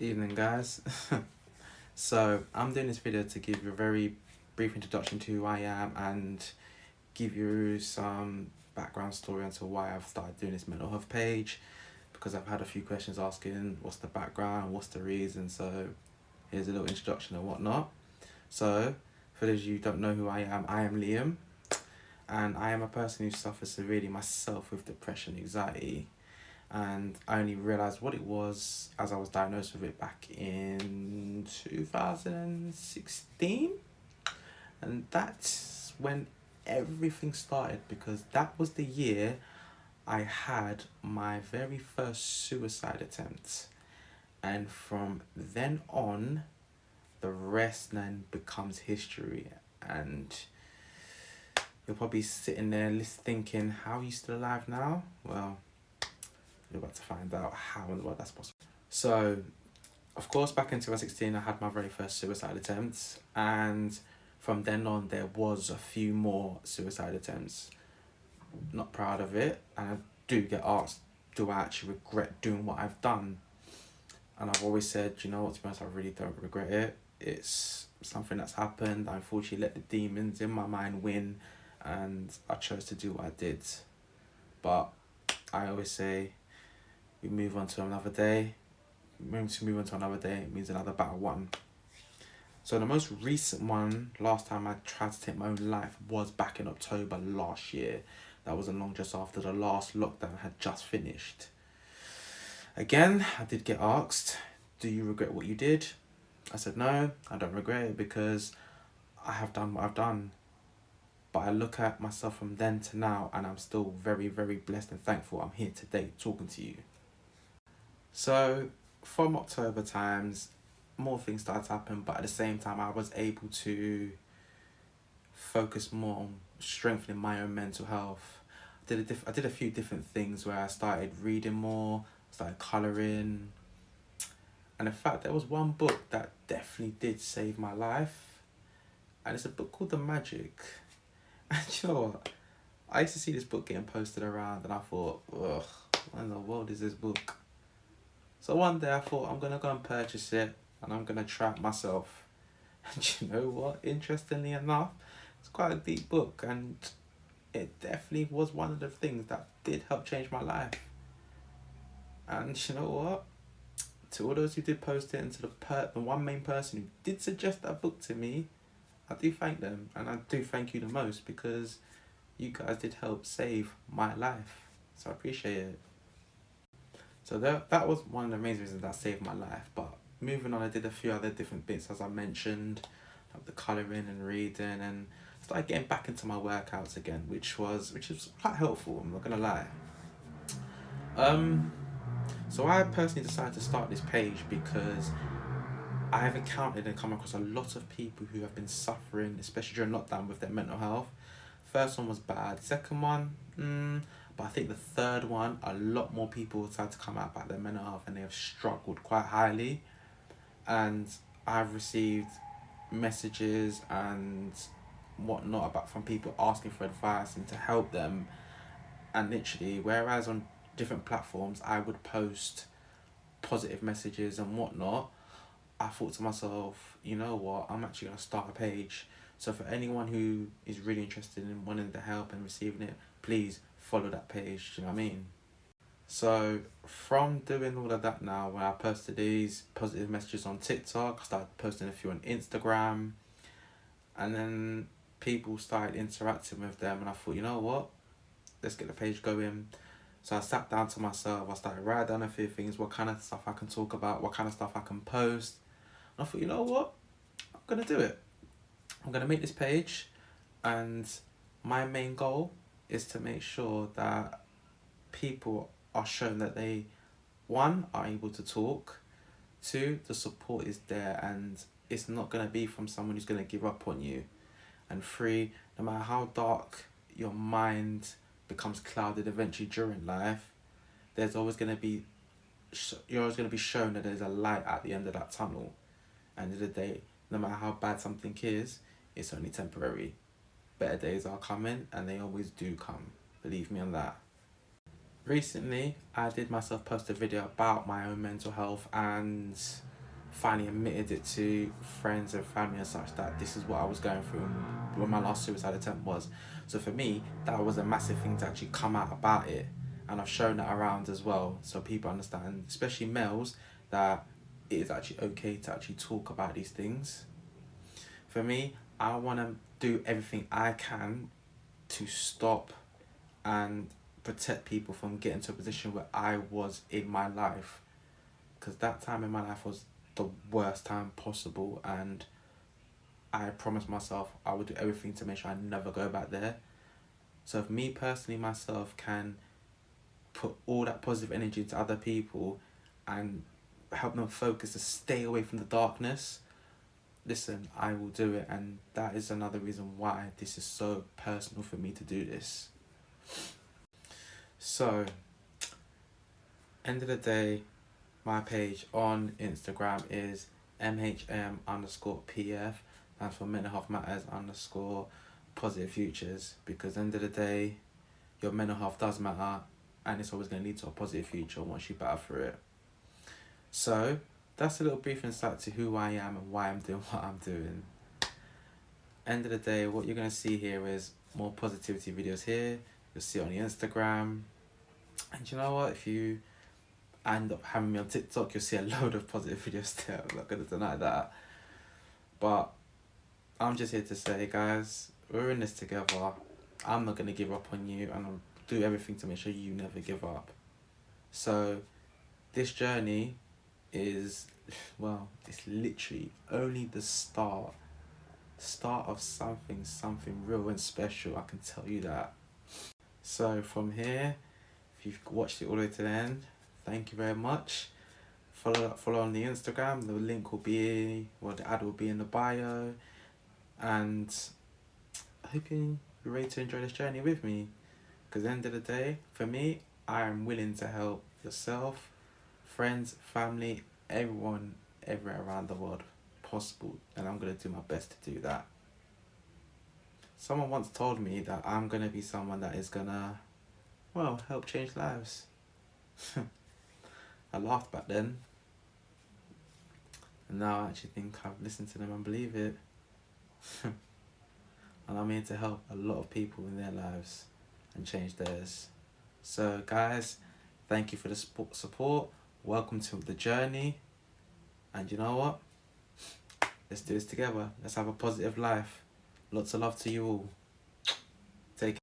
Evening, guys. So I'm doing this video to give you a very brief introduction to who I am and give you some background story into why I've started doing this mental health page, because I've had a few questions asking what's the background, what's the reason. So here's a little introduction and whatnot. So for those of you who don't know who I am Liam, and I am a person who suffers severely myself with depression, anxiety, and I only realised what it was as I was diagnosed with it back in 2016, and that's when everything started, because that was the year I had my very first suicide attempt, and from then on the rest then becomes history. And you're probably sitting there thinking, how are you still alive now? Well, you're about to find out how in the world that's possible. So, of course, back in 2016, I had my very first suicide attempt, and from then on, there was a few more suicide attempts. Not proud of it, and I do get asked, do I actually regret doing what I've done? And I've always said, you know what, to be honest, I really don't regret it. It's something that's happened. I unfortunately let the demons in my mind win, and I chose to do what I did. But I always say, we move on to another day. To move on to another day means another battle won. So the most recent one, last time I tried to take my own life, was back in October last year. That was along just after the last lockdown had just finished. Again, I did get asked, do you regret what you did? I said, no, I don't regret it, because I have done what I've done. But I look at myself from then to now, and I'm still very, very blessed and thankful I'm here today talking to you. So from October times, more things started to happen, but at the same time I was able to focus more on strengthening my own mental health. I did a few different things where I started reading more, started colouring, and in fact there was one book that definitely did save my life, and it's a book called The Magic. And you know what? I used to see this book getting posted around, and I thought, ugh, what in the world is this book? So one day I thought, I'm going to go and purchase it, and I'm going to try it myself. And you know what? Interestingly enough, it's quite a deep book, and it definitely was one of the things that did help change my life. And you know what? To all those who did post it, and to the one main person who did suggest that book to me, I do thank them, and I do thank you the most, because you guys did help save my life. So I appreciate it. So that was one of the main reasons that saved my life. But moving on, I did a few other different bits, as I mentioned, like the colouring and reading, and started getting back into my workouts again, which was quite helpful, I'm not gonna lie. So I personally decided to start this page because I have encountered and come across a lot of people who have been suffering, especially during lockdown, with their mental health. First one was bad. Second one, but I think the third one, a lot more people started to come out about their mental health, and they have struggled quite highly. And I've received messages and whatnot from people asking for advice and to help them. And literally, whereas on different platforms I would post positive messages and whatnot, I thought to myself, you know what, I'm actually going to start a page. So for anyone who is really interested in wanting the help and receiving it, please follow that page, do you know what I mean? So from doing all of that now, when I posted these positive messages on TikTok, I started posting a few on Instagram, and then people started interacting with them, and I thought, you know what, let's get the page going. So I sat down to myself, I started writing down a few things, what kind of stuff I can talk about, what kind of stuff I can post. And I thought, you know what, I'm going to do it. I'm going to make this page, and my main goal is to make sure that people are shown that they, one, are able to talk, two, the support is there and it's not going to be from someone who's going to give up on you, and three, no matter how dark your mind becomes clouded eventually during life, there's always going to be, you're always going to be shown that there's a light at the end of that tunnel. End of the day, no matter how bad something is, it's only temporary. Better days are coming, and they always do come. Believe me on that. Recently, I did myself post a video about my own mental health, and finally admitted it to friends and family and such that this is what I was going through when my last suicide attempt was. So for me, that was a massive thing to actually come out about it, and I've shown that around as well, so people understand, especially males, that it is actually okay to actually talk about these things. For me, I want to do everything I can to stop and protect people from getting to a position where I was in my life, because that time in my life was the worst time possible, and I promised myself I would do everything to make sure I never go back there. So if me personally myself can put all that positive energy into other people and help them focus to stay away from the darkness, listen, I will do it. And that is another reason why this is so personal for me to do this. So, end of the day, my page on Instagram is MHM_PF, stands for Mental Health Matters _ Positive Futures, because end of the day, your mental health does matter, and it's always going to lead to a positive future once you battle through it. So, that's a little brief insight to who I am and why I'm doing what I'm doing. End of the day, what you're going to see here is more positivity videos here. You'll see it on the Instagram. And you know what? If you end up having me on TikTok, you'll see a load of positive videos there. I'm not going to deny that. But I'm just here to say, guys, we're in this together. I'm not going to give up on you, and I'll do everything to make sure you never give up. So, this journey is, well, it's literally only the start of something real and special, I can tell you that. So from here, if you've watched it all the way to the end, thank you very much. Follow on the Instagram, the link will be, well, the ad will be in the bio, and I hope you're ready to enjoy this journey with me, because at the end of the day, for me, I am willing to help yourself, friends, family, everyone, everywhere around the world possible, and I'm going to do my best to do that. Someone once told me that I'm going to be someone that is going to, well, help change lives. I laughed back then, and now I actually think I've listened to them and believe it. And I'm here to help a lot of people in their lives and change theirs. So guys, thank you for the support. Welcome to the journey. And you know what? Let's do this together. Let's have a positive life. Lots of love to you all. Take care.